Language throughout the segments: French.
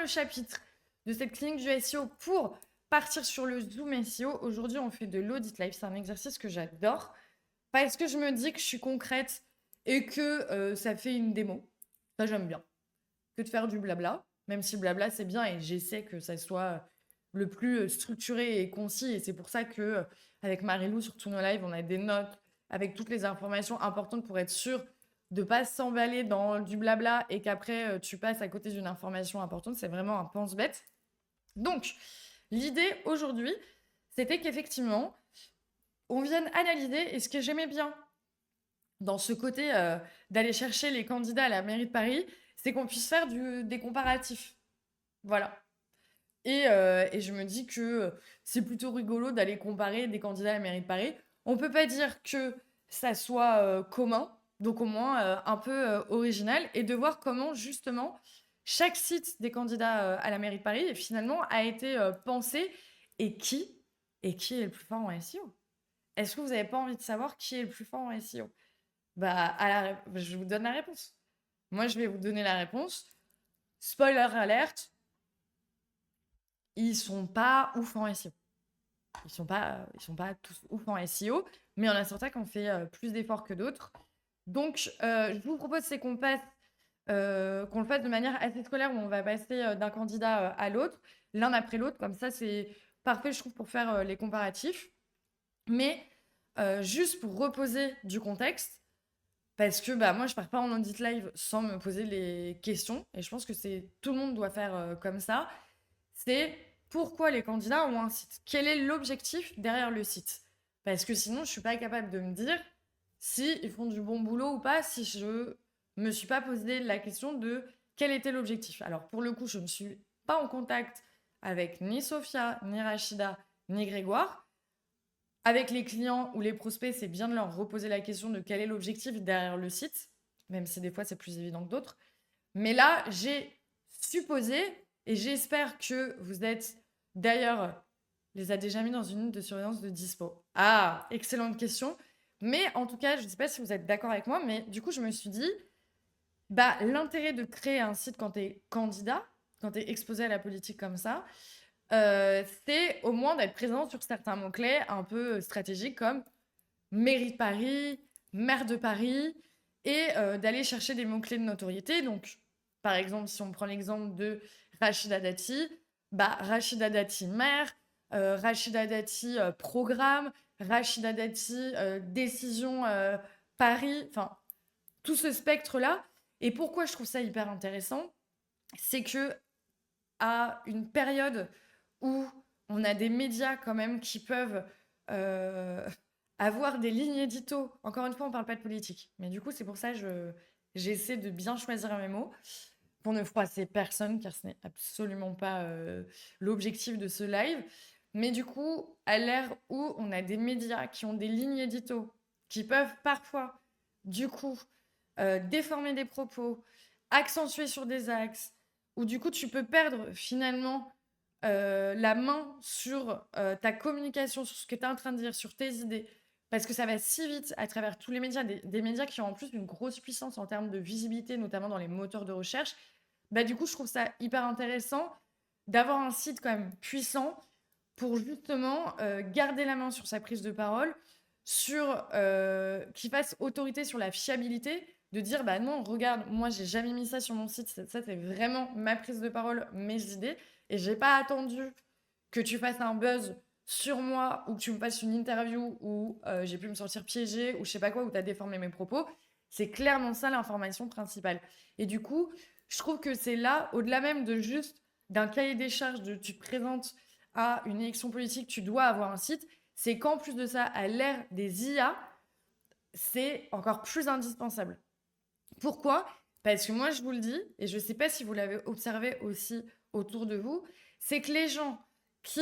le chapitre de cette clinique du SEO pour partir sur le Zoom SEO. Aujourd'hui, on fait de l'audit live. C'est un exercice que j'adore parce que je me dis que je suis concrète et que ça fait une démo. Ça, j'aime bien. Que de faire du blabla, même si blabla, c'est bien et j'essaie que ça soit le plus structuré et concis. Et c'est pour ça que, avec Marilou, sur tous nos lives, on a des notes avec toutes les informations importantes pour être sûr de ne pas s'emballer dans du blabla et qu'après, tu passes à côté d'une information importante. C'est vraiment un pense-bête. Donc, l'idée aujourd'hui, c'était qu'effectivement, on vienne analyser, et ce que j'aimais bien dans ce côté d'aller chercher les candidats à la mairie de Paris, c'est qu'on puisse faire des comparatifs. Voilà. Et je me dis que c'est plutôt rigolo d'aller comparer des candidats à la mairie de Paris. On peut pas dire que ça soit commun, donc au moins un peu original, et de voir comment justement chaque site des candidats à la mairie de Paris finalement a été pensé et qui est le plus fort en SEO. Est-ce que vous n'avez pas envie de savoir qui est le plus fort en SEO? Bah, je vous donne la réponse. Moi, je vais vous donner la réponse. Spoiler alerte, ils sont pas ouf en SEO. Ils sont pas tous ouf en SEO, mais il y en a certains qui ont fait plus d'efforts que d'autres. Donc, je vous propose c'est qu'on le fasse de manière assez scolaire où on va passer d'un candidat à l'autre, l'un après l'autre. Comme ça, c'est parfait, je trouve, pour faire les comparatifs. Mais juste pour reposer du contexte, parce que bah, moi, je pars pas en audit live sans me poser les questions. Et je pense que tout le monde doit faire comme ça. C'est pourquoi les candidats ont un site? Quel est l'objectif derrière le site? Parce que sinon, je suis pas capable de me dire si ils font du bon boulot ou pas, si je me suis pas posé la question de quel était l'objectif. Alors, pour le coup, je ne suis pas en contact avec ni Sophia, ni Rachida, ni Grégoire. Avec les clients ou les prospects, c'est bien de leur reposer la question de quel est l'objectif derrière le site, même si des fois c'est plus évident que d'autres. Mais là, j'ai supposé, et j'espère que vous êtes d'ailleurs, les a déjà mis dans une unité de surveillance de dispo. Ah, excellente question. Mais en tout cas, je ne sais pas si vous êtes d'accord avec moi, mais du coup, je me suis dit, bah, l'intérêt de créer un site quand tu es candidat, quand tu es exposé à la politique comme ça, c'est au moins d'être présent sur certains mots-clés un peu stratégiques comme mairie de Paris, maire de Paris, et d'aller chercher des mots-clés de notoriété. Donc, par exemple, si on prend l'exemple de Rachida Dati, bah, Rachida Dati maire, Rachida Dati programme, Rachida Dati décision Paris, enfin, tout ce spectre-là. Et pourquoi je trouve ça hyper intéressant, c'est que à une période où on a des médias quand même qui peuvent euh, avoir des lignes édito. Encore une fois, on ne parle pas de politique. Mais du coup, c'est pour ça que j'essaie de bien choisir mes mots pour ne froisser personne, car ce n'est absolument pas l'objectif de ce live. Mais du coup, à l'ère où on a des médias qui ont des lignes édito, qui peuvent parfois, du coup, déformer des propos, accentuer sur des axes, où du coup, tu peux perdre finalement la main sur ta communication, sur ce que tu es en train de dire, sur tes idées, parce que ça va si vite à travers tous les médias, des médias qui ont en plus une grosse puissance en termes de visibilité, notamment dans les moteurs de recherche. Bah, du coup, je trouve ça hyper intéressant d'avoir un site quand même puissant pour justement garder la main sur sa prise de parole, qui fasse autorité sur la fiabilité, de dire bah non, regarde, moi j'ai jamais mis ça sur mon site, ça c'est vraiment ma prise de parole, mes idées, et j'ai pas attendu que tu fasses un buzz sur moi ou que tu me fasses une interview où j'ai pu me sentir piégée ou je sais pas quoi, où tu as déformé mes propos. C'est clairement ça l'information principale. Et du coup, je trouve que c'est là, au-delà même de juste d'un cahier des charges, de tu te présentes à une élection politique, tu dois avoir un site, c'est qu'en plus de ça, à l'ère des IA, c'est encore plus indispensable. Pourquoi? Parce que moi, je vous le dis, et je ne sais pas si vous l'avez observé aussi autour de vous, c'est que les gens qui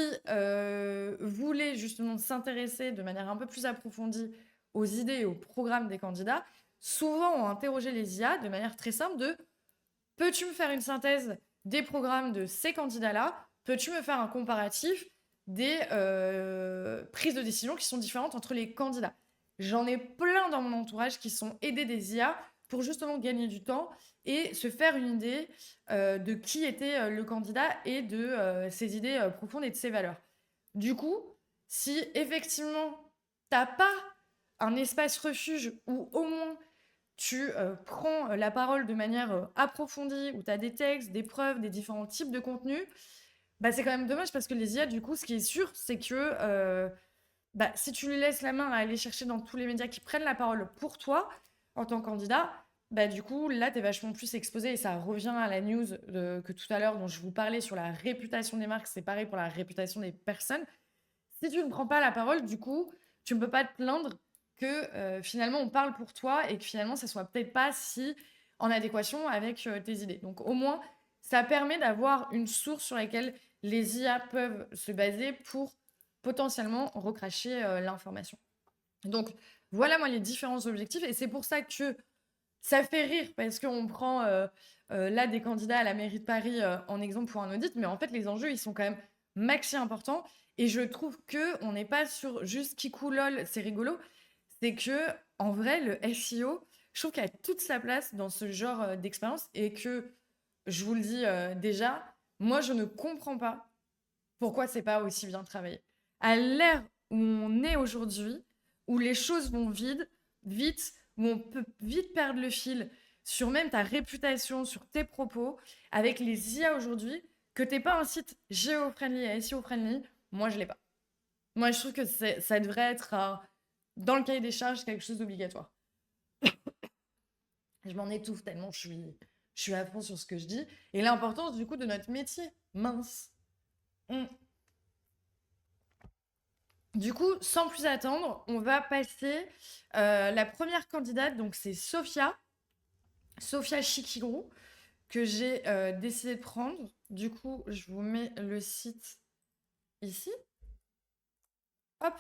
voulaient justement s'intéresser de manière un peu plus approfondie aux idées et aux programmes des candidats, souvent ont interrogé les IA de manière très simple de peux-tu me faire une synthèse des programmes de ces candidats-là? Peux-tu me faire un comparatif des prises de décision qui sont différentes entre les candidats? J'en ai plein dans mon entourage qui sont aidés des IA pour justement gagner du temps et se faire une idée de qui était le candidat et de ses idées profondes et de ses valeurs. Du coup, si effectivement, t'as pas un espace refuge où au moins tu prends la parole de manière approfondie, où tu as des textes, des preuves, des différents types de contenus, bah, c'est quand même dommage parce que les IA, du coup, ce qui est sûr, c'est que bah, si tu lui laisses la main à aller chercher dans tous les médias qui prennent la parole pour toi, en tant que candidat, bah, du coup, là, tu es vachement plus exposé et ça revient à la news que tout à l'heure dont je vous parlais sur la réputation des marques. C'est pareil pour la réputation des personnes. Si tu ne prends pas la parole, du coup, tu ne peux pas te plaindre que finalement on parle pour toi et que finalement ça soit peut-être pas si en adéquation avec tes idées. Donc au moins, ça permet d'avoir une source sur laquelle les IA peuvent se baser pour potentiellement recracher l'information. Donc voilà moi les différents objectifs et c'est pour ça que ça fait rire parce qu'on prend là des candidats à la mairie de Paris en exemple pour un audit, mais en fait les enjeux ils sont quand même maxi importants et je trouve que on n'est pas sur juste kikou lol, c'est rigolo, c'est que en vrai le SEO, je trouve qu'il a toute sa place dans ce genre d'expérience et que je vous le dis déjà, moi je ne comprends pas pourquoi c'est pas aussi bien travaillé. À l'ère où on est aujourd'hui, où les choses vont vite, où on peut vite perdre le fil sur même ta réputation, sur tes propos, avec les IA aujourd'hui, que t'es pas un site géo-friendly et SEO-friendly, moi je l'ai pas. Moi je trouve que ça devrait être dans le cahier des charges quelque chose d'obligatoire. Je m'en étouffe tellement je suis à fond sur ce que je dis. Et l'importance du coup de notre métier, mince. Mm. Du coup, sans plus attendre, on va passer la première candidate, donc c'est Sophia Chikirou, que j'ai décidé de prendre. Du coup, je vous mets le site ici. Hop,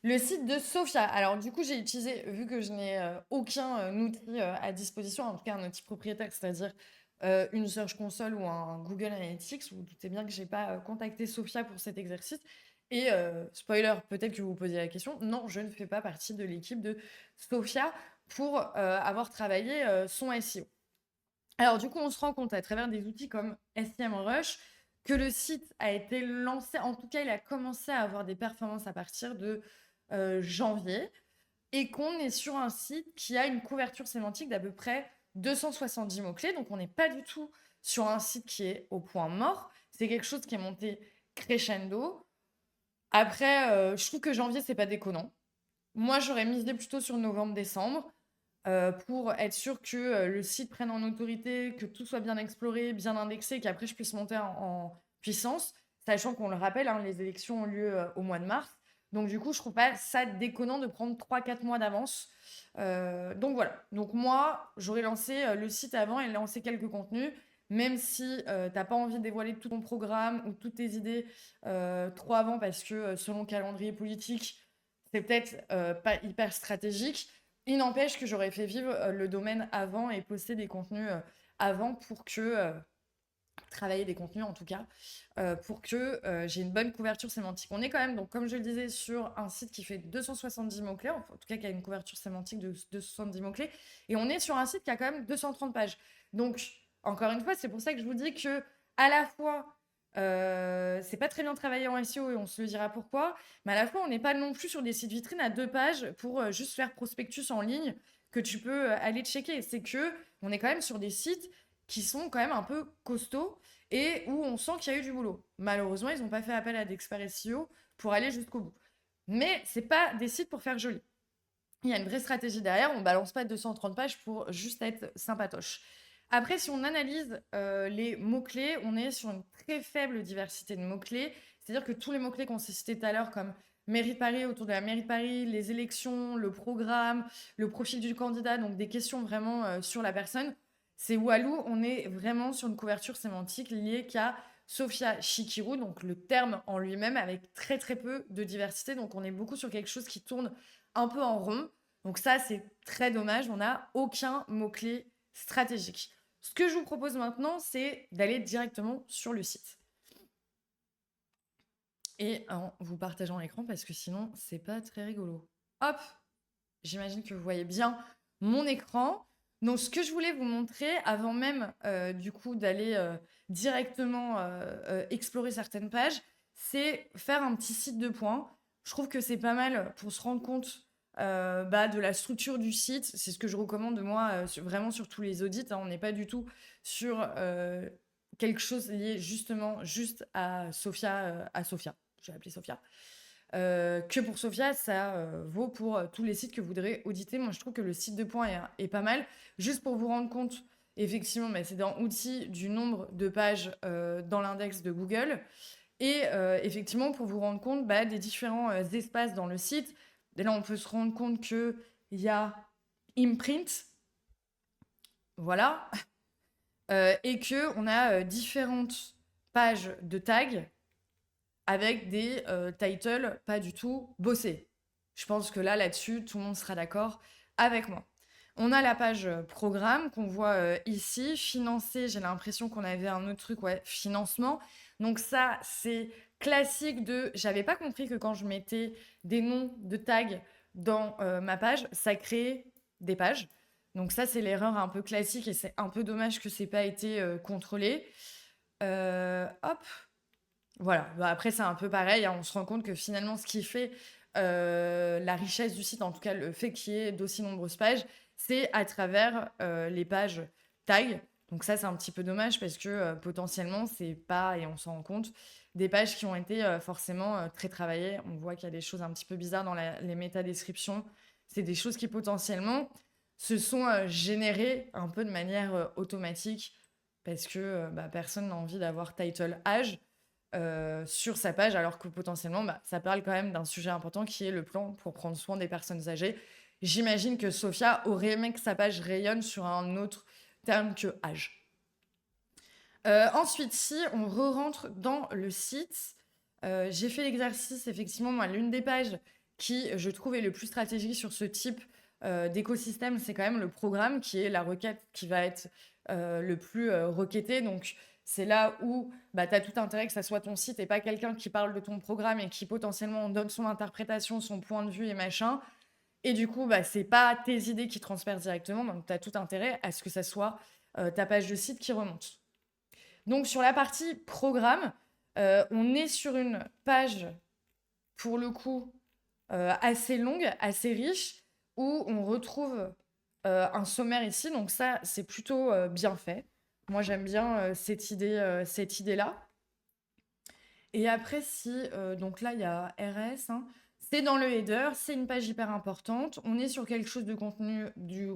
le site de Sophia. Alors, du coup, j'ai utilisé, vu que je n'ai aucun outil à disposition, en tout cas un outil propriétaire, c'est-à-dire une Search Console ou un Google Analytics, vous vous doutez bien que je n'ai pas contacté Sophia pour cet exercice. Et spoiler, peut-être que vous vous posiez la question, non, je ne fais pas partie de l'équipe de Sophia pour avoir travaillé son SEO. Alors, du coup, on se rend compte à travers des outils comme SEMrush que le site a été lancé, en tout cas, il a commencé à avoir des performances à partir de janvier et qu'on est sur un site qui a une couverture sémantique d'à peu près 270 mots-clés. Donc, on n'est pas du tout sur un site qui est au point mort. C'est quelque chose qui est monté crescendo. Après, je trouve que janvier, c'est pas déconnant. Moi, j'aurais misé plutôt sur novembre-décembre pour être sûr que le site prenne en autorité, que tout soit bien exploré, bien indexé, qu'après je puisse monter en puissance, sachant qu'on le rappelle, hein, les élections ont lieu au mois de mars. Donc du coup, je trouve pas ça déconnant de prendre 3-4 mois d'avance. Donc voilà. Donc moi, j'aurais lancé le site avant et lancé quelques contenus, même si t'as pas envie de dévoiler tout ton programme ou toutes tes idées trop avant, parce que selon le calendrier politique, c'est peut-être pas hyper stratégique. Il n'empêche que j'aurais fait vivre le domaine avant et poster des contenus avant pour que travailler des contenus en tout cas, pour que j'ai une bonne couverture sémantique. On est quand même, donc comme je le disais, sur un site qui fait 270 mots-clés, en tout cas qui a une couverture sémantique de 270 mots-clés, et on est sur un site qui a quand même 230 pages. Donc, encore une fois, c'est pour ça que je vous dis que à la fois, c'est pas très bien travaillé en SEO et on se le dira pourquoi, mais à la fois, on n'est pas non plus sur des sites vitrines à 2 pages pour juste faire prospectus en ligne que tu peux aller checker. C'est que on est quand même sur des sites qui sont quand même un peu costauds et où on sent qu'il y a eu du boulot. Malheureusement, ils n'ont pas fait appel à d'experts SEO pour aller jusqu'au bout. Mais c'est pas des sites pour faire joli. Il y a une vraie stratégie derrière. On balance pas 230 pages pour juste être sympatoche. Après, si on analyse les mots-clés, on est sur une très faible diversité de mots-clés. C'est-à-dire que tous les mots-clés qu'on s'est cités tout à l'heure, comme mairie de Paris, autour de la mairie de Paris, les élections, le programme, le profil du candidat, donc des questions vraiment sur la personne, c'est Walou. On est vraiment sur une couverture sémantique liée qu'à Sophia Chikirou, donc le terme en lui-même, avec très très peu de diversité. Donc on est beaucoup sur quelque chose qui tourne un peu en rond. Donc ça, c'est très dommage. On n'a aucun mot-clé stratégique. Ce que je vous propose maintenant, c'est d'aller directement sur le site. Et en vous partageant l'écran, parce que sinon, c'est pas très rigolo. Hop, j'imagine que vous voyez bien mon écran. Donc, ce que je voulais vous montrer avant même, du coup, d'aller directement explorer certaines pages, c'est faire un petit site de points. Je trouve que c'est pas mal pour se rendre compte de la structure du site. C'est ce que je recommande, moi, vraiment sur tous les audits, hein. On n'est pas du tout sur quelque chose lié justement juste à Sophia, je vais l'appeler Sophia. Que pour Sophia, ça vaut pour tous les sites que vous voudrez auditer. Moi, je trouve que le site de points est pas mal. Juste pour vous rendre compte, effectivement, c'est dans outils du nombre de pages dans l'index de Google. Et effectivement, pour vous rendre compte des différents espaces dans le site. Et là, on peut se rendre compte qu'il y a imprint, voilà, et qu'on a différentes pages de tags avec des titles pas du tout bossés. Je pense que là-dessus, tout le monde sera d'accord avec moi. On a la page programme qu'on voit ici. Financé, j'ai l'impression qu'on avait un autre truc, ouais, financement. Donc ça, c'est classique de... J'avais pas compris que quand je mettais des noms de tags dans ma page, ça créait des pages. Donc ça, c'est l'erreur un peu classique et c'est un peu dommage que c'est pas été contrôlé. Hop, voilà. Après, c'est un peu pareil, hein. On se rend compte que finalement, ce qui fait la richesse du site, en tout cas le fait qu'il y ait d'aussi nombreuses pages, c'est à travers les pages tag. Donc ça, c'est un petit peu dommage parce que potentiellement, c'est pas, et on s'en rend compte, des pages qui ont été forcément très travaillées. On voit qu'il y a des choses un petit peu bizarres dans les métadescriptions. C'est des choses qui potentiellement se sont générées un peu de manière automatique parce que personne n'a envie d'avoir title âge sur sa page, alors que potentiellement, ça parle quand même d'un sujet important qui est le plan pour prendre soin des personnes âgées. J'imagine que Sophia aurait aimé que sa page rayonne sur un autre terme que âge. Ensuite, si on re-rentre dans le site, j'ai fait l'exercice, effectivement, moi, l'une des pages qui, je trouve, est le plus stratégique sur ce type d'écosystème, c'est quand même le programme qui est la requête qui va être le plus requêté. Donc, c'est là où tu as tout intérêt que ça soit ton site et pas quelqu'un qui parle de ton programme et qui potentiellement donne son interprétation, son point de vue et machin. Et du coup, c'est pas tes idées qui transpercent directement, donc tu as tout intérêt à ce que ça soit ta page de site qui remonte. Donc sur la partie programme, on est sur une page, pour le coup, assez longue, assez riche, où on retrouve un sommaire ici. Donc ça, c'est plutôt bien fait. Moi, j'aime bien cette idée-là. Et après, donc là, il y a RS, hein. C'est dans le header, c'est une page hyper importante. On est sur quelque chose du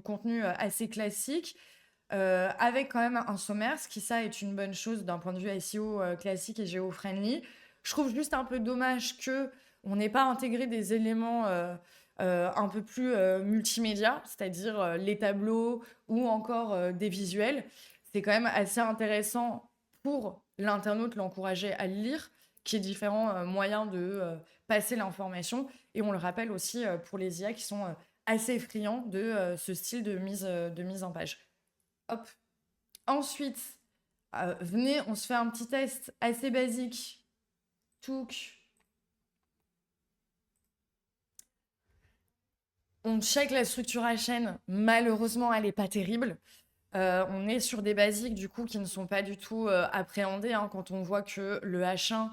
contenu assez classique, avec quand même un sommaire, ce qui, ça, est une bonne chose d'un point de vue SEO classique et géo-friendly. Je trouve juste un peu dommage qu'on n'ait pas intégré des éléments un peu plus multimédia, c'est-à-dire les tableaux ou encore des visuels. C'est quand même assez intéressant pour l'internaute, l'encourager à le lire, qui est différents moyens de passer l'information. Et on le rappelle aussi pour les IA qui sont assez friands de ce style de mise en page. Hop. Ensuite, venez, on se fait un petit test assez basique. Touc. On check la structure HN. Malheureusement, elle n'est pas terrible. On est sur des basiques du coup qui ne sont pas du tout appréhendés, hein. Quand on voit que le H1,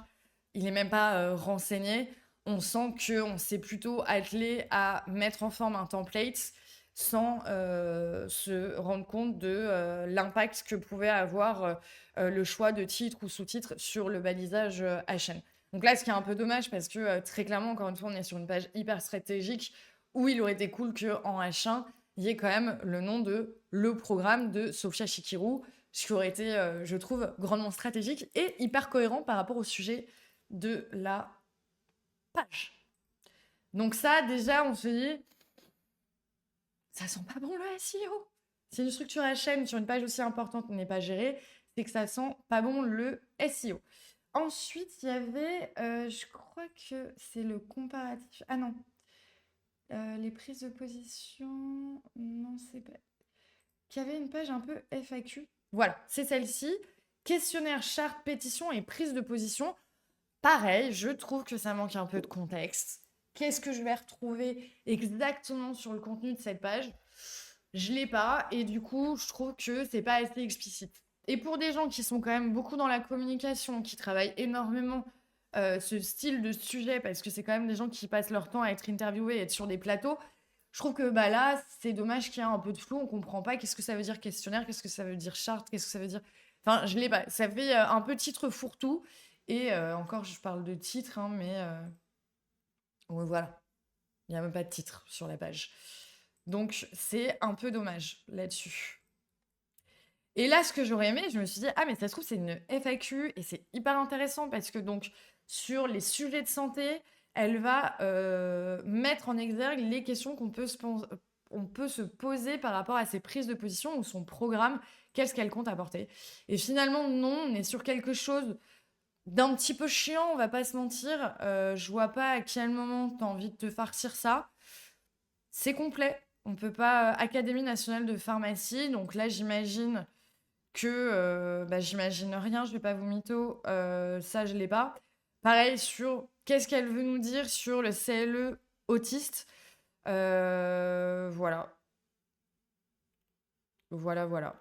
il n'est même pas renseigné, on sent qu'on s'est plutôt attelé à mettre en forme un template sans se rendre compte de l'impact que pouvait avoir le choix de titre ou sous-titre sur le balisage HN. Donc là, ce qui est un peu dommage parce que très clairement, encore une fois, on est sur une page hyper stratégique où il aurait été cool qu'en H1, il y ait quand même le nom de le programme de Sophia Chikirou, ce qui aurait été, je trouve, grandement stratégique et hyper cohérent par rapport au sujet de la page. Donc ça, déjà, on se dit, ça sent pas bon le SEO. Si une structure HM sur une page aussi importante n'est pas gérée, c'est que ça sent pas bon le SEO. Ensuite, il y avait, je crois que c'est le comparatif. Ah non, les prises de position, non, c'est pas. Qu'il y avait une page un peu FAQ. Voilà, c'est celle-ci. Questionnaire, charte, pétition et prise de position. Pareil, je trouve que ça manque un peu de contexte. Qu'est-ce que je vais retrouver exactement sur le contenu de cette page? je l'ai pas et du coup, je trouve que c'est pas assez explicite. Et pour des gens qui sont quand même beaucoup dans la communication, qui travaillent énormément ce style de sujet, parce que c'est quand même des gens qui passent leur temps à être interviewés et être sur des plateaux, je trouve que bah là, c'est dommage qu'il y ait un peu de flou, on comprend pas qu'est-ce que ça veut dire questionnaire, qu'est-ce que ça veut dire charte, qu'est-ce que ça veut dire. Enfin, je l'ai pas. Ça fait un peu titre fourre-tout. Et encore, je parle de titre, hein, mais ouais, voilà. Il n'y a même pas de titre sur la page. Donc, c'est un peu dommage là-dessus. Et là, ce que j'aurais aimé, je me suis dit, ah, mais ça se trouve, c'est une FAQ et c'est hyper intéressant parce que donc, sur les sujets de santé, elle va mettre en exergue les questions on peut se poser par rapport à ses prises de position ou son programme, qu'est-ce qu'elle compte apporter. Et finalement, non, on est sur quelque chose d'un petit peu chiant, on va pas se mentir. Je vois pas à quel moment tu as envie de te farcir ça. C'est complet. On peut pas. Académie nationale de pharmacie, donc là, j'imagine que bah, j'imagine rien, je vais pas vous mytho, ça je l'ai pas. Pareil sur qu'est-ce qu'elle veut nous dire sur le CLE autiste. Voilà. Voilà, voilà.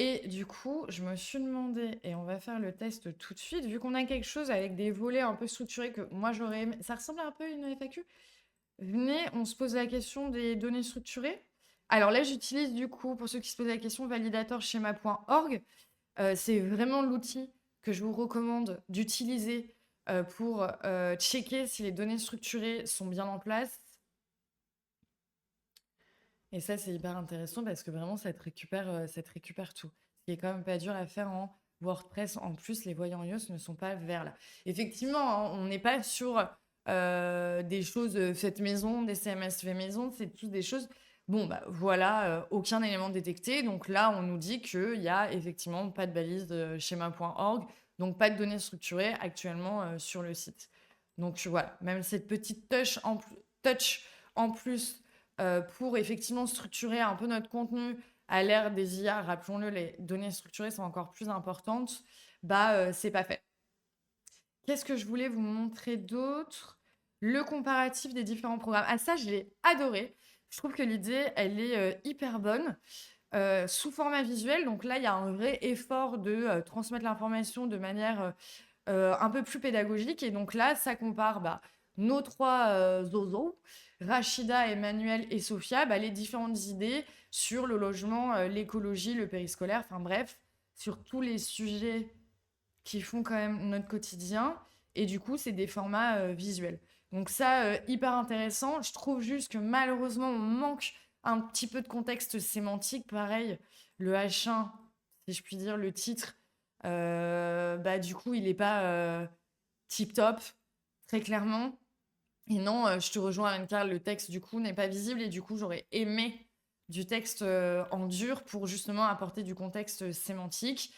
Et du coup, je me suis demandé, et on va faire le test tout de suite, vu qu'on a quelque chose avec des volets un peu structurés que moi j'aurais aimé. Ça ressemble un peu à une FAQ. Venez, on se pose la question des données structurées. Alors là, j'utilise du coup, pour ceux qui se posent la question, validatorschema.org. C'est vraiment l'outil que je vous recommande d'utiliser pour checker si les données structurées sont bien en place. Et ça, c'est hyper intéressant parce que vraiment, ça te récupère tout. Ce qui est quand même pas dur à faire en WordPress. En plus, les voyants iOS ne sont pas verts là. Effectivement, hein, on n'est pas sur des choses faites maison, des CMS faits maison. C'est tous des choses. Bon, bah voilà, aucun élément détecté. Donc là, on nous dit qu'il y a effectivement pas de balise de schéma.org. Donc pas de données structurées actuellement sur le site. Donc voilà, même cette petite touch en plus pour effectivement structurer un peu notre contenu à l'ère des IA, rappelons-le, les données structurées sont encore plus importantes, bah c'est pas fait. Qu'est-ce que je voulais vous montrer d'autre? Le comparatif des différents programmes. Ah ça, je l'ai adoré. Je trouve que l'idée, elle est hyper bonne. Sous format visuel, donc là, il y a un vrai effort de transmettre l'information de manière un peu plus pédagogique. Et donc là, ça compare bah, nos trois zozos, Rachida, Emmanuel et Sophia, bah, les différentes idées sur le logement, l'écologie, le périscolaire, enfin bref, sur tous les sujets qui font quand même notre quotidien. Et du coup, c'est des formats visuels. Donc ça, hyper intéressant. Je trouve juste que malheureusement, on manque un petit peu de contexte sémantique. Pareil, le H1, si je puis dire, le titre, bah du coup, il n'est pas tip top, très clairement. Et non, je te rejoins, Anne-Carl, le texte, du coup, n'est pas visible. Et du coup, j'aurais aimé du texte en dur pour justement apporter du contexte sémantique.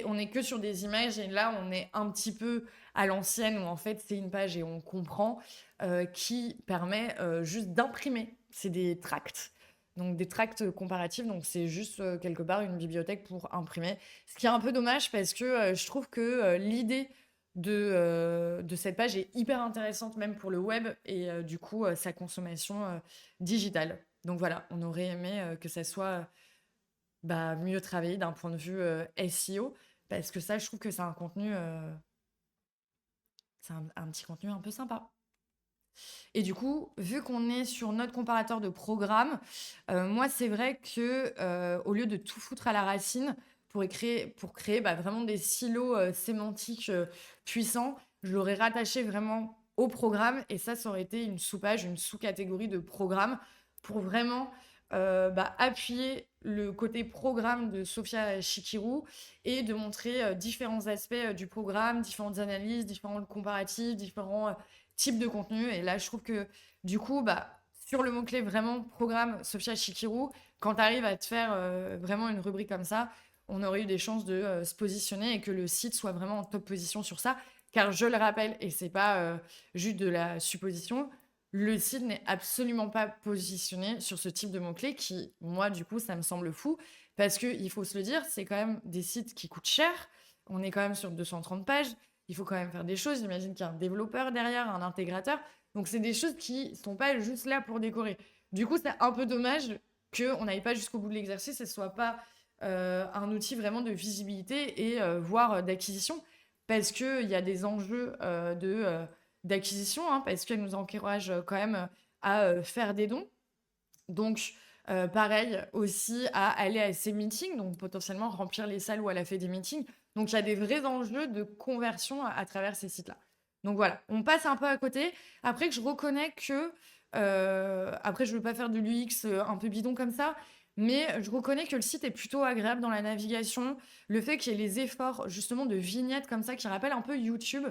On n'est que sur des images et là, on est un petit peu à l'ancienne où en fait, c'est une page et on comprend qui permet juste d'imprimer. C'est des tracts. Donc des tracts comparatifs, donc c'est juste quelque part une bibliothèque pour imprimer. Ce qui est un peu dommage parce que je trouve que l'idée de cette page est hyper intéressante même pour le web et du coup sa consommation digitale. Donc voilà, on aurait aimé que ça soit bah, mieux travaillé d'un point de vue SEO parce que ça, je trouve que c'est un contenu, c'est un petit contenu un peu sympa. Et du coup, vu qu'on est sur notre comparateur de programme, moi, c'est vrai que au lieu de tout foutre à la racine pour créer bah, vraiment des silos sémantiques puissants, je l'aurais rattaché vraiment au programme et ça aurait été une sous-page, une sous-catégorie de programme pour vraiment bah, appuyer le côté programme de Sophia Chikirou et de montrer différents aspects du programme, différentes analyses, différents comparatifs, différents type de contenu. Et là, je trouve que du coup, bah, sur le mot-clé vraiment programme Sophia Chikirou, quand tu arrives à te faire vraiment une rubrique comme ça, on aurait eu des chances de se positionner et que le site soit vraiment en top position sur ça. Car je le rappelle, et c'est pas juste de la supposition, le site n'est absolument pas positionné sur ce type de mots-clés qui, moi, du coup, ça me semble fou. Parce qu'il faut se le dire, c'est quand même des sites qui coûtent cher. On est quand même sur 230 pages. Il faut quand même faire des choses. J'imagine qu'il y a un développeur derrière, un intégrateur. Donc, c'est des choses qui sont pas juste là pour décorer. Du coup, c'est un peu dommage qu'on n'aille pas jusqu'au bout de l'exercice et ce soit pas un outil vraiment de visibilité et voire d'acquisition, parce qu'il y a des enjeux d'acquisition, hein, parce qu'elle nous encourage quand même à faire des dons. Donc, pareil aussi à aller à ces meetings, donc potentiellement remplir les salles où elle a fait des meetings. Donc, il y a des vrais enjeux de conversion à travers ces sites-là. Donc voilà, on passe un peu à côté. Après que je reconnais que... après, je veux pas faire de l'UX un peu bidon comme ça, mais je reconnais que le site est plutôt agréable dans la navigation. Le fait qu'il y ait les efforts justement de vignettes comme ça qui rappellent un peu YouTube.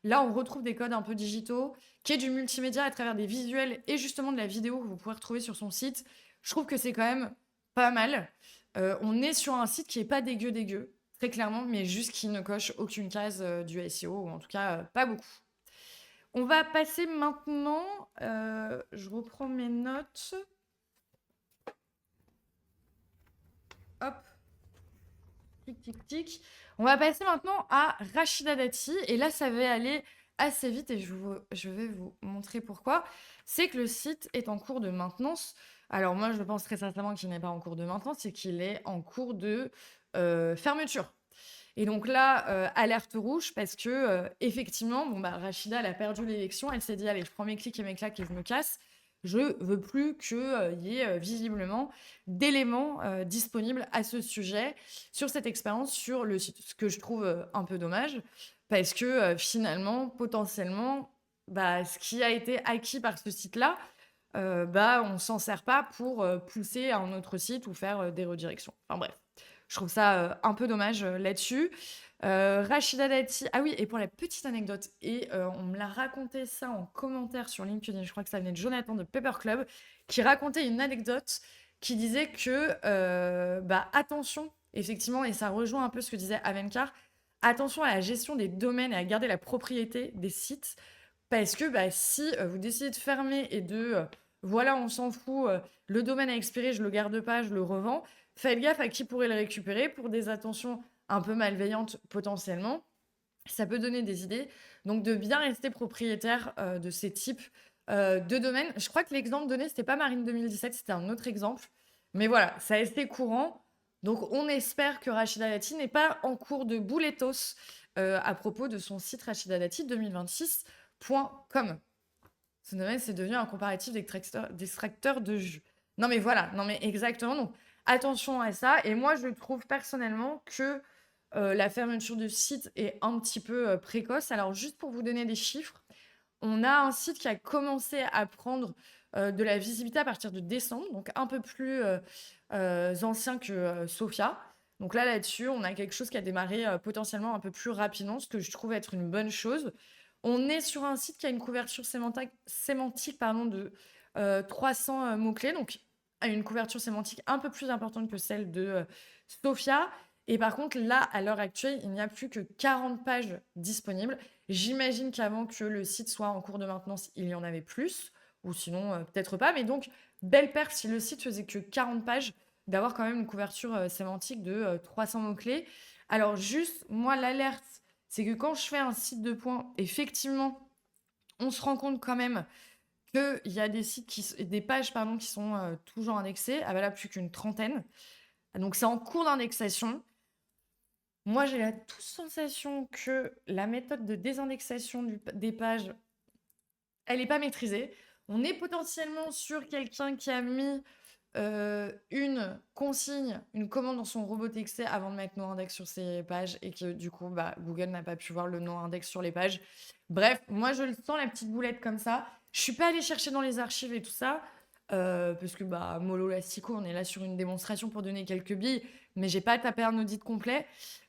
Là, on retrouve des codes un peu digitaux, qui est du multimédia à travers des visuels et justement de la vidéo que vous pouvez retrouver sur son site. Je trouve que c'est quand même pas mal. On est sur un site qui est pas dégueu, très clairement, mais juste qui ne coche aucune case du SEO, ou en tout cas pas beaucoup. On va passer maintenant, je reprends mes notes. Hop, tic, tic, tic. On va passer maintenant à Rachida Dati. Et là, ça va aller assez vite et je vais vous montrer pourquoi. C'est que le site est en cours de maintenance. Alors moi, je pense très sincèrement qu'il n'est pas en cours de maintenance, c'est qu'il est en cours de fermeture. Et donc là, alerte rouge parce que effectivement, bon bah Rachida, elle a perdu l'élection. Elle s'est dit allez, je prends mes clics et mes claques et je me casse. Je veux plus qu'il y ait visiblement d'éléments disponibles à ce sujet, sur cette expérience, sur le site. Ce que je trouve un peu dommage, parce que finalement, potentiellement, bah, ce qui a été acquis par ce site-là, bah, on s'en sert pas pour pousser à un autre site ou faire des redirections. Enfin bref, je trouve ça un peu dommage là-dessus. Rachida Dati, ah oui, et pour la petite anecdote, et on me l'a raconté ça en commentaire sur LinkedIn, je crois que ça venait de Jonathan de Paper Club, qui racontait une anecdote qui disait que, bah, attention, effectivement, et ça rejoint un peu ce que disait Avencar, attention à la gestion des domaines et à garder la propriété des sites, parce que bah, si vous décidez de fermer et de, voilà, on s'en fout, le domaine a expiré, je le garde pas, je le revends, faites gaffe à qui pourrait le récupérer pour des intentions un peu malveillantes potentiellement. Ça peut donner des idées. Donc de bien rester propriétaire de ces types de domaines. Je crois que l'exemple donné, c'était pas Marine 2017, c'était un autre exemple. Mais voilà, ça a été courant. Donc on espère que Rachida Dati n'est pas en cours de boulettos à propos de son site rachidadati2026.com. Ce domaine, c'est devenu un comparatif d'extracteur de jus. Non mais voilà, non mais exactement. Donc attention à ça. Et moi, je trouve personnellement que la fermeture du site est un petit peu précoce. Alors, juste pour vous donner des chiffres, on a un site qui a commencé à prendre de la visibilité à partir de décembre, donc un peu plus ancien que Sophia. Donc là-dessus, on a quelque chose qui a démarré potentiellement un peu plus rapidement, ce que je trouve être une bonne chose. On est sur un site qui a une couverture sémantique pardon, de 300 mots-clés, donc a une couverture sémantique un peu plus importante que celle de Sophia. Et par contre, là, à l'heure actuelle, il n'y a plus que 40 pages disponibles. J'imagine qu'avant que le site soit en cours de maintenance, il y en avait plus, ou sinon, peut-être pas. Mais donc, belle perte si le site faisait que 40 pages, d'avoir quand même une couverture sémantique de 300 mots-clés. Alors, juste, moi, l'alerte, c'est que quand je fais un site de points, effectivement, on se rend compte quand même qu'il y a des pages pardon, qui sont toujours indexées. Ah bah là, plus qu'une trentaine. Donc, c'est en cours d'indexation. Moi, j'ai la toute sensation que la méthode de désindexation des pages, elle n'est pas maîtrisée. On est potentiellement sur quelqu'un qui a mis une consigne, une commande dans son robot TXT avant de mettre noindex sur ses pages et que du coup, bah, Google n'a pas pu voir le noindex sur les pages. Bref, moi, je le sens, la petite boulette comme ça. Je suis pas allée chercher dans les archives et tout ça. Parce que bah, mollo lastico, on est là sur une démonstration pour donner quelques billes, mais j'ai pas tapé un audit complet.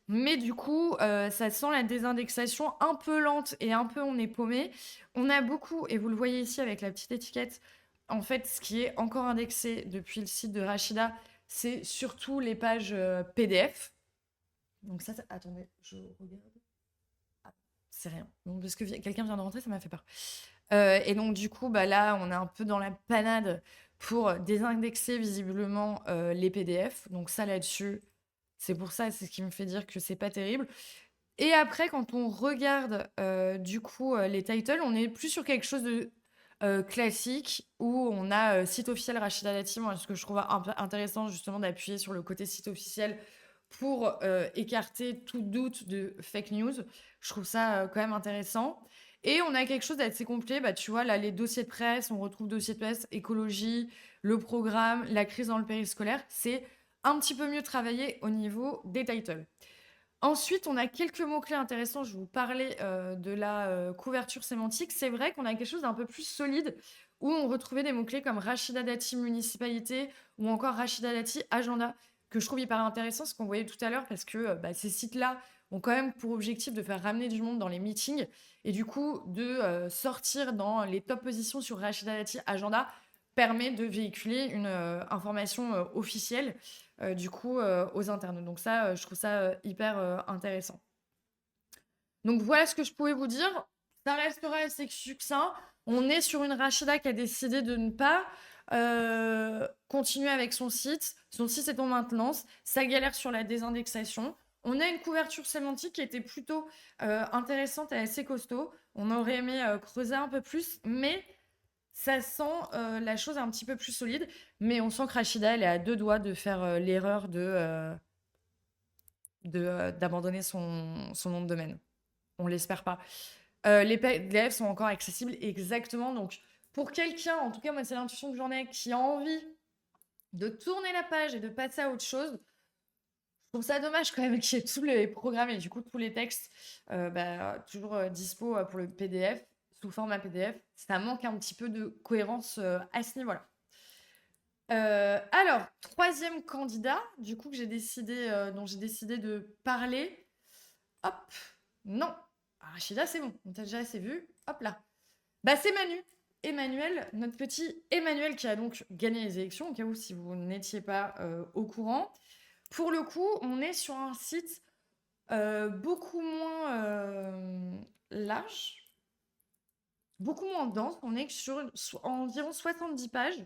Mais du coup, ça sent la désindexation un peu lente et un peu on est paumé. On a beaucoup, et vous le voyez ici avec la petite étiquette, en fait, ce qui est encore indexé depuis le site de Rachida, c'est surtout les pages PDF. Donc ça, attendez, je regarde. Ah, c'est rien. Donc, parce que quelqu'un vient de rentrer, ça m'a fait peur. Et donc du coup, bah, là, on est un peu dans la panade pour désindexer visiblement les PDF. Donc ça, là-dessus, c'est pour ça, c'est ce qui me fait dire que c'est pas terrible. Et après, quand on regarde du coup les titles, on est plus sur quelque chose de classique où on a site officiel Rachida Dati. Moi, ce que je trouve intéressant, justement, d'appuyer sur le côté site officiel pour écarter tout doute de fake news. Je trouve ça quand même intéressant. Et on a quelque chose d'assez complet. Bah, tu vois, là, les dossiers de presse, on retrouve dossiers de presse, écologie, le programme, la crise dans le périscolaire. C'est un petit peu mieux travaillé au niveau des titles. Ensuite, on a quelques mots-clés intéressants. Je vous parlais de la couverture sémantique. C'est vrai qu'on a quelque chose d'un peu plus solide où on retrouvait des mots-clés comme Rachida Dati municipalité ou encore Rachida Dati agenda, que je trouve hyper intéressant, ce qu'on voyait tout à l'heure, parce que ces sites-là ont quand même pour objectif de faire ramener du monde dans les meetings et du coup de sortir dans les top positions sur Rachida Dati agenda permet de véhiculer une information officielle du coup aux internautes. Donc ça, je trouve ça hyper intéressant. Donc voilà ce que je pouvais vous dire. Ça restera assez succinct. On est sur une Rachida qui a décidé de ne pas continuer avec son site. Son site est en maintenance. Ça galère sur la désindexation. On a une couverture sémantique qui était plutôt intéressante et assez costaud. On aurait aimé creuser un peu plus, mais ça sent la chose un petit peu plus solide. Mais on sent que Rachida, elle est à deux doigts de faire l'erreur d'abandonner son nom de domaine. On l'espère pas. Les PDF sont encore accessibles exactement. Donc, pour quelqu'un, en tout cas, moi, c'est l'intuition que j'en ai, qui a envie de tourner la page et de passer à autre chose, je trouve ça dommage quand même qu'il y ait tous les programmes et du coup tous les textes toujours dispo pour le PDF, sous format PDF. Ça manque un petit peu de cohérence à ce niveau-là. Alors, troisième candidat, du coup, dont j'ai décidé de parler. Hop, non. Rachida, c'est bon, on t'a déjà assez vu. Hop là. Bah, c'est Manu. Emmanuel, notre petit Emmanuel qui a donc gagné les élections, au cas où si vous n'étiez pas au courant. Pour le coup, on est sur un site beaucoup moins large, beaucoup moins dense. On est sur environ 70 pages.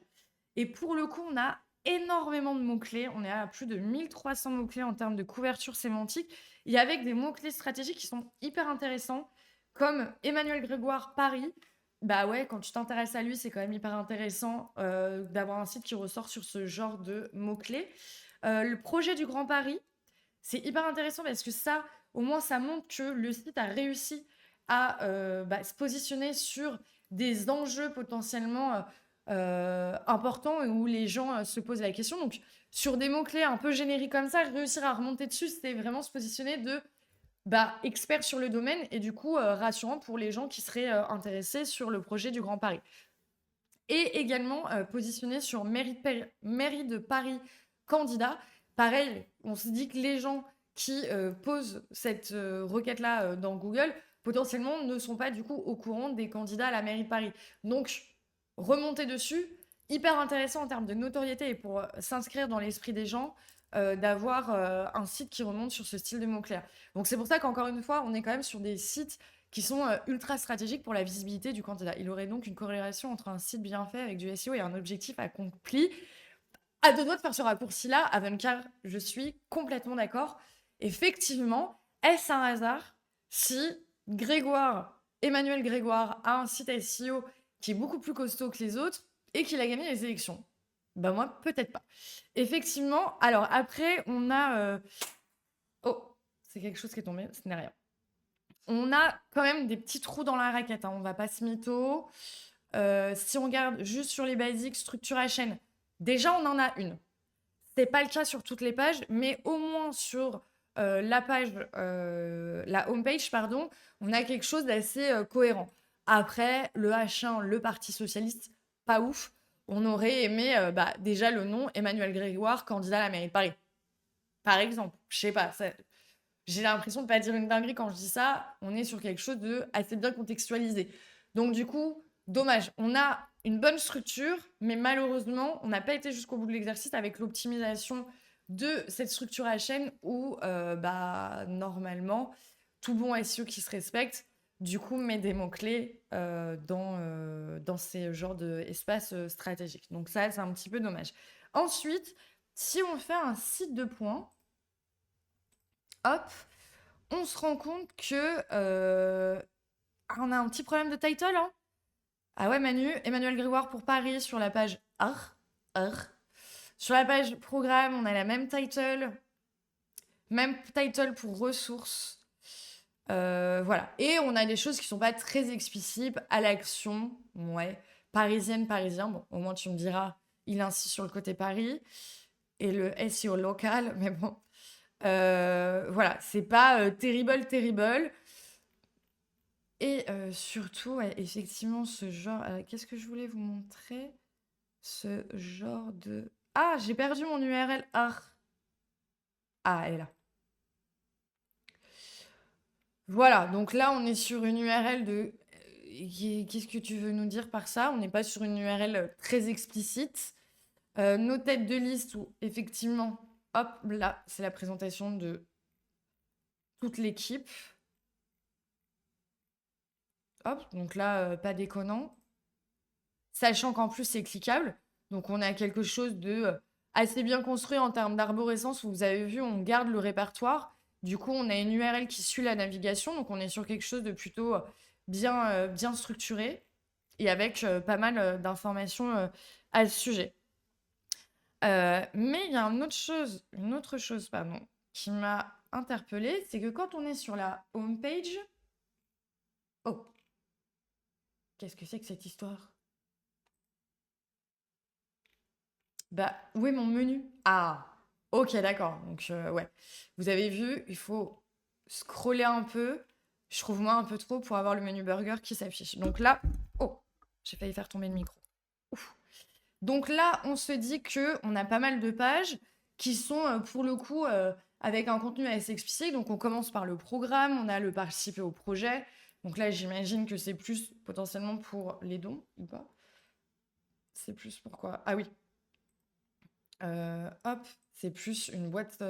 Et pour le coup, on a énormément de mots-clés. On est à plus de 1300 mots-clés en termes de couverture sémantique. Et avec des mots-clés stratégiques qui sont hyper intéressants, comme Emmanuel Grégoire Paris. Bah ouais, quand tu t'intéresses à lui, c'est quand même hyper intéressant d'avoir un site qui ressort sur ce genre de mots-clés. Le projet du Grand Paris, c'est hyper intéressant parce que ça, au moins, ça montre que le site a réussi à se positionner sur des enjeux potentiellement importants et où les gens se posent la question. Donc, sur des mots-clés un peu génériques comme ça, réussir à remonter dessus, c'était vraiment se positionner de expert sur le domaine et du coup rassurant pour les gens qui seraient intéressés sur le projet du Grand Paris. Et également positionner sur mairie de Paris candidat. Pareil, on se dit que les gens qui posent cette requête-là dans Google, potentiellement ne sont pas du coup au courant des candidats à la mairie de Paris. Donc, remonter dessus, hyper intéressant en termes de notoriété et pour s'inscrire dans l'esprit des gens, d'avoir un site qui remonte sur ce style de mots-clés. Donc, c'est pour ça qu'encore une fois, on est quand même sur des sites qui sont ultra stratégiques pour la visibilité du candidat. Il aurait donc une corrélation entre un site bien fait avec du SEO et un objectif accompli. À deux doigts de faire ce raccourci-là, Avencar, je suis complètement d'accord. Effectivement, est-ce un hasard si Emmanuel Grégoire a un site SEO qui est beaucoup plus costaud que les autres et qu'il a gagné les élections? Ben moi, peut-être pas. Effectivement, alors après, on a... Oh, c'est quelque chose qui est tombé, ce n'est rien. On a quand même des petits trous dans la raquette, hein, on va pas se mytho. Si on regarde juste sur les basiques, structure à chaîne, déjà on en a une. C'est pas le cas sur toutes les pages, mais au moins sur la page, la homepage, pardon, on a quelque chose d'assez cohérent. Après, le H1, le Parti Socialiste, pas ouf. On aurait aimé déjà le nom Emmanuel Grégoire, candidat à la mairie de Paris. Par exemple, je sais pas, j'ai l'impression de pas dire une dinguerie quand je dis ça. On est sur quelque chose de assez bien contextualisé. Donc du coup, dommage. On a une bonne structure, mais malheureusement, on n'a pas été jusqu'au bout de l'exercice avec l'optimisation de cette structure à chaîne où, normalement, tout bon SEO qui se respecte, du coup, met des mots-clés dans ces genres d'espaces stratégiques. Donc ça, c'est un petit peu dommage. Ensuite, si on fait un site de points, hop, on se rend compte que on a un petit problème de title. Hein. Ah ouais, Manu, Emmanuel Grégoire pour Paris sur la page Ar. Ar. Sur la page programme, on a la même title. Même title pour ressources. Voilà. Et on a des choses qui sont pas très explicites à l'action. Ouais. Parisienne, parisien. Bon, au moins tu me diras, il insiste sur le côté Paris et le SEO local, mais bon. Voilà, c'est pas terrible, terrible. Et surtout, ouais, effectivement, ce genre. Qu'est-ce que je voulais vous montrer? Ce genre de. Ah, j'ai perdu mon URL. Ah, elle est là. Voilà, donc là, on est sur une URL de. Qu'est-ce que tu veux nous dire par ça? On n'est pas sur une URL très explicite. Nos têtes de liste où, effectivement, hop, là, c'est la présentation de toute l'équipe. Hop, donc là, pas déconnant. Sachant qu'en plus, c'est cliquable. Donc, on a quelque chose de assez bien construit en termes d'arborescence où vous avez vu, on garde le répertoire. Du coup, on a une URL qui suit la navigation. Donc, on est sur quelque chose de plutôt bien structuré et avec pas mal d'informations à ce sujet. Mais il y a une autre chose, pardon, qui m'a interpellée, c'est que quand on est sur la home page, oh, qu'est-ce que c'est que cette histoire? Bah, où est mon menu? Ah, ok, d'accord. Donc, ouais. Vous avez vu, il faut scroller un peu. Je trouve moi un peu trop pour avoir le menu burger qui s'affiche. Donc là, oh, j'ai failli faire tomber le micro. Ouf. Donc là, on se dit que on a pas mal de pages qui sont pour le coup avec un contenu assez explicite. Donc on commence par le programme, on a le participer au projet. Donc là, j'imagine que c'est plus potentiellement pour les dons ou pas. C'est plus pourquoi? Ah oui, hop, c'est plus une boîte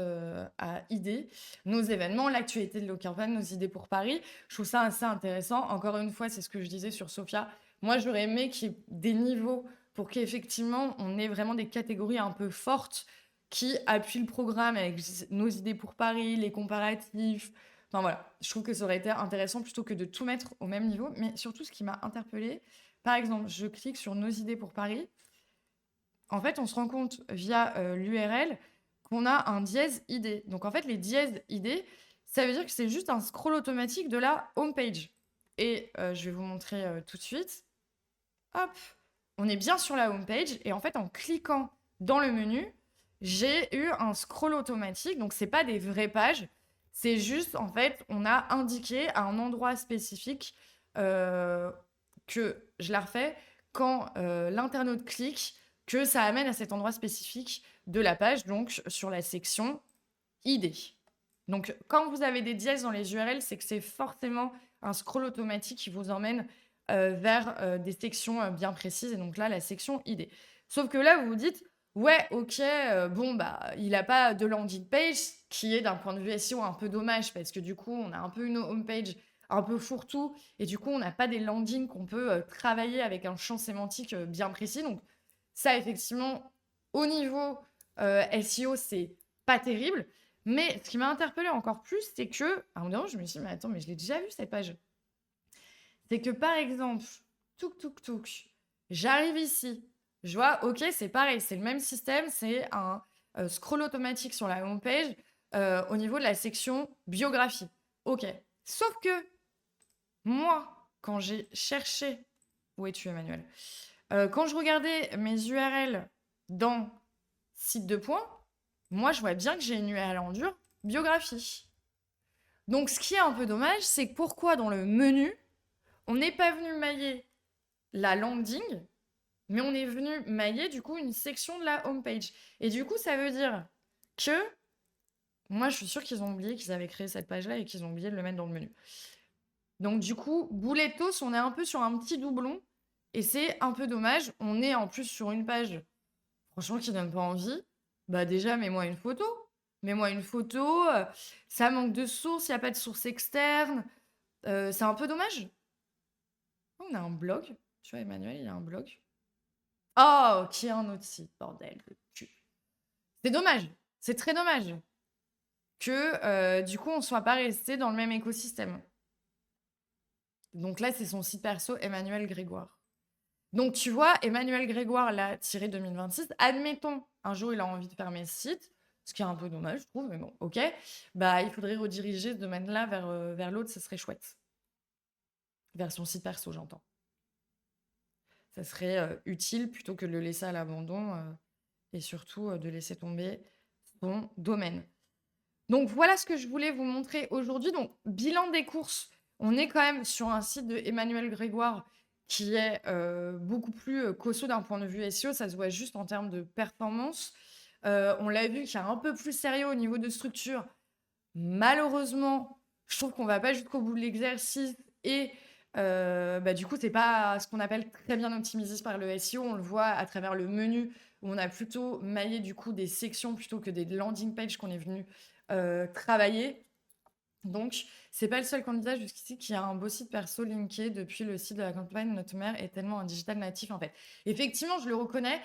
à idées. Nos événements, l'actualité de l'Ocarvan, nos idées pour Paris. Je trouve ça assez intéressant. Encore une fois, c'est ce que je disais sur Sophia. Moi, j'aurais aimé qu'il y ait des niveaux pour qu'effectivement, on ait vraiment des catégories un peu fortes qui appuient le programme avec nos idées pour Paris, les comparatifs. Enfin voilà, je trouve que ça aurait été intéressant plutôt que de tout mettre au même niveau. Mais surtout, ce qui m'a interpellée, par exemple, je clique sur nos idées pour Paris. En fait, on se rend compte via l'URL qu'on a un dièse ID. Donc en fait, les dièses ID, ça veut dire que c'est juste un scroll automatique de la homepage. Et je vais vous montrer tout de suite. Hop, on est bien sur la homepage et en fait, en cliquant dans le menu, j'ai eu un scroll automatique. Donc c'est pas des vraies pages, c'est juste en fait, on a indiqué à un endroit spécifique que je la refais quand l'internaute clique que ça amène à cet endroit spécifique de la page, donc sur la section ID. Donc, quand vous avez des dièses dans les URL, c'est que c'est forcément un scroll automatique qui vous emmène vers des sections bien précises. Et donc là, la section ID. Sauf que là, vous vous dites, ouais, ok, bon, bah, il n'a pas de landing page, qui est d'un point de vue SEO un peu dommage, parce que du coup, on a un peu une homepage un peu fourre-tout, et du coup, on n'a pas des landings qu'on peut travailler avec un champ sémantique bien précis. Donc, ça, effectivement, au niveau SEO, c'est pas terrible. Mais ce qui m'a interpellée encore plus, c'est que, à un moment, je me suis dit, mais attends, mais je l'ai déjà vu cette page. C'est que par exemple, touk, j'arrive ici, je vois, ok, c'est pareil, c'est le même système, c'est un scroll automatique sur la homepage au niveau de la section biographie. Ok. Sauf que moi, quand j'ai cherché, où es-tu, Emmanuel? Quand je regardais mes URL dans site de points, moi, je vois bien que j'ai une URL en dur biographie. Donc, ce qui est un peu dommage, c'est que pourquoi dans le menu, on n'est pas venu mailler la landing, mais on est venu mailler du coup une section de la homepage. Et du coup, ça veut dire que moi, je suis sûre qu'ils ont oublié qu'ils avaient créé cette page-là et qu'ils ont oublié de le mettre dans le menu. Donc, du coup, boulettos, on est un peu sur un petit doublon et c'est un peu dommage. On est en plus sur une page, franchement, qui donne pas envie. Bah, déjà, mets-moi une photo. Mets-moi une photo. Ça manque de source, il n'y a pas de source externe. C'est un peu dommage. On a un blog. Tu vois, Emmanuel, il y a un blog. Oh, qui est un autre site, bordel de cul. C'est dommage. C'est très dommage que du coup, on soit pas resté dans le même écosystème. Donc là, c'est son site perso, Emmanuel Grégoire. Donc, tu vois, Emmanuel Grégoire l'a tiré 2026. Admettons, un jour, il a envie de fermer ce site, ce qui est un peu dommage, je trouve, mais bon, ok. Bah, il faudrait rediriger ce domaine-là vers l'autre, ce serait chouette. Vers son site perso, j'entends. Ça serait utile plutôt que de le laisser à l'abandon et surtout de laisser tomber son domaine. Donc, voilà ce que je voulais vous montrer aujourd'hui. Donc, bilan des courses. On est quand même sur un site de Emmanuel Grégoire qui est beaucoup plus costaud d'un point de vue SEO. Ça se voit juste en termes de performance. On l'a vu qu'il y a un peu plus sérieux au niveau de structure. Malheureusement, je trouve qu'on va pas jusqu'au bout de l'exercice et bah, du coup, c'est pas ce qu'on appelle très bien optimisé par le SEO. On le voit à travers le menu où on a plutôt maillé du coup des sections plutôt que des landing pages qu'on est venu travailler. Donc, c'est pas le seul candidat jusqu'ici qui a un beau site perso linké depuis le site de la campagne Notre mère est tellement un digital natif en fait. Effectivement, je le reconnais.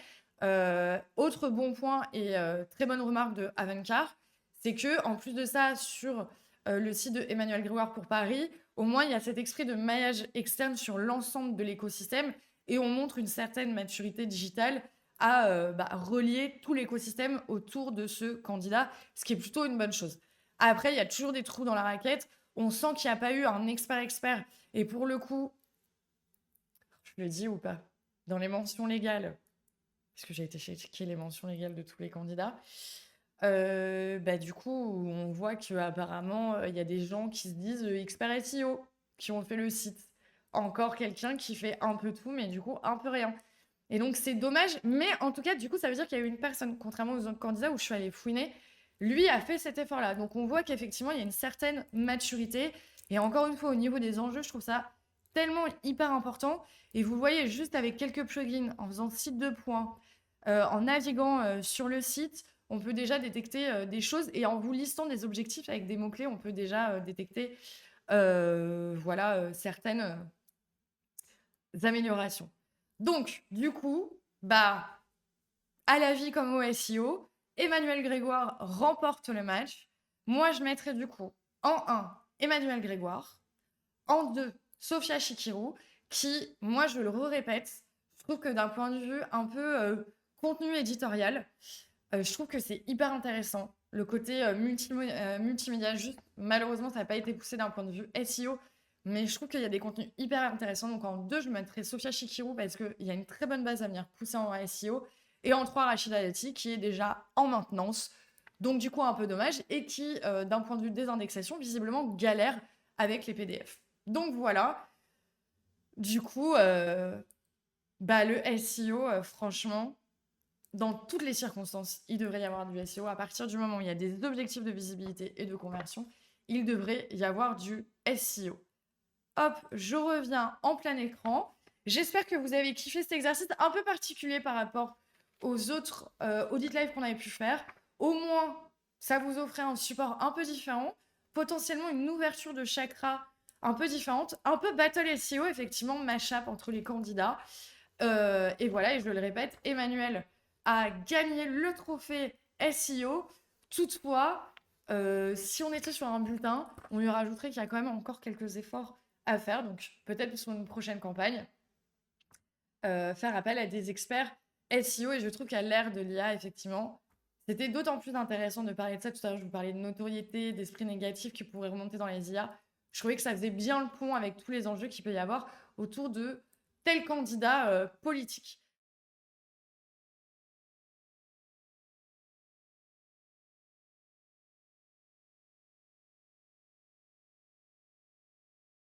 Autre bon point et très bonne remarque de Avencar, c'est que en plus de ça, sur le site de Emmanuel Grégoire pour Paris, au moins il y a cet esprit de maillage externe sur l'ensemble de l'écosystème et on montre une certaine maturité digitale à relier tout l'écosystème autour de ce candidat, ce qui est plutôt une bonne chose. Après, il y a toujours des trous dans la raquette. On sent qu'il n'y a pas eu un expert. Et pour le coup, je le dis ou pas, dans les mentions légales, parce que j'ai été checker les mentions légales de tous les candidats, bah, du coup, on voit qu'apparemment, il y a des gens qui se disent expert SEO, qui ont fait le site. Encore quelqu'un qui fait un peu tout, mais du coup, un peu rien. Et donc, c'est dommage. Mais en tout cas, du coup, ça veut dire qu'il y a eu une personne, contrairement aux autres candidats où je suis allée fouiner, lui a fait cet effort-là. Donc, on voit qu'effectivement, il y a une certaine maturité. Et encore une fois, au niveau des enjeux, je trouve ça tellement hyper important. Et vous le voyez juste avec quelques plugins, en faisant site de points, en naviguant sur le site, on peut déjà détecter des choses. Et en vous listant des objectifs avec des mots-clés, on peut déjà détecter certaines améliorations. Donc, du coup, bah, à la vie comme au SEO, Emmanuel Grégoire remporte le match. Moi, je mettrais du coup en 1 Emmanuel Grégoire, en 2 Sophia Chikirou, qui, moi, je le répète, je trouve que d'un point de vue un peu contenu éditorial, je trouve que c'est hyper intéressant. Le côté multimédia, juste, malheureusement, ça n'a pas été poussé d'un point de vue SEO, mais je trouve qu'il y a des contenus hyper intéressants. Donc en 2, je mettrais Sophia Chikirou parce qu'il y a une très bonne base à venir pousser en SEO. Et en 3, Rachida Dati, qui est déjà en maintenance. Donc du coup, un peu dommage. Et qui, d'un point de vue des indexations, visiblement galère avec les PDF. Donc voilà. Du coup, le SEO, franchement, dans toutes les circonstances, il devrait y avoir du SEO. À partir du moment où il y a des objectifs de visibilité et de conversion, il devrait y avoir du SEO. Hop, je reviens en plein écran. J'espère que vous avez kiffé cet exercice un peu particulier par rapport aux autres audit live qu'on avait pu faire. Au moins, ça vous offrait un support un peu différent, potentiellement une ouverture de chakra un peu différente, un peu battle SEO, effectivement, mashup entre les candidats. Et voilà, et je le répète, Emmanuel a gagné le trophée SEO. Toutefois, si on était sur un bulletin, on lui rajouterait qu'il y a quand même encore quelques efforts à faire. Donc peut-être sur une prochaine campagne, faire appel à des experts SEO. Et je trouve qu'à l'ère de l'IA, effectivement, c'était d'autant plus intéressant de parler de ça. Tout à l'heure, je vous parlais de notoriété, d'esprit négatif qui pourrait remonter dans les IA. Je trouvais que ça faisait bien le pont avec tous les enjeux qu'il peut y avoir autour de tel candidat politique.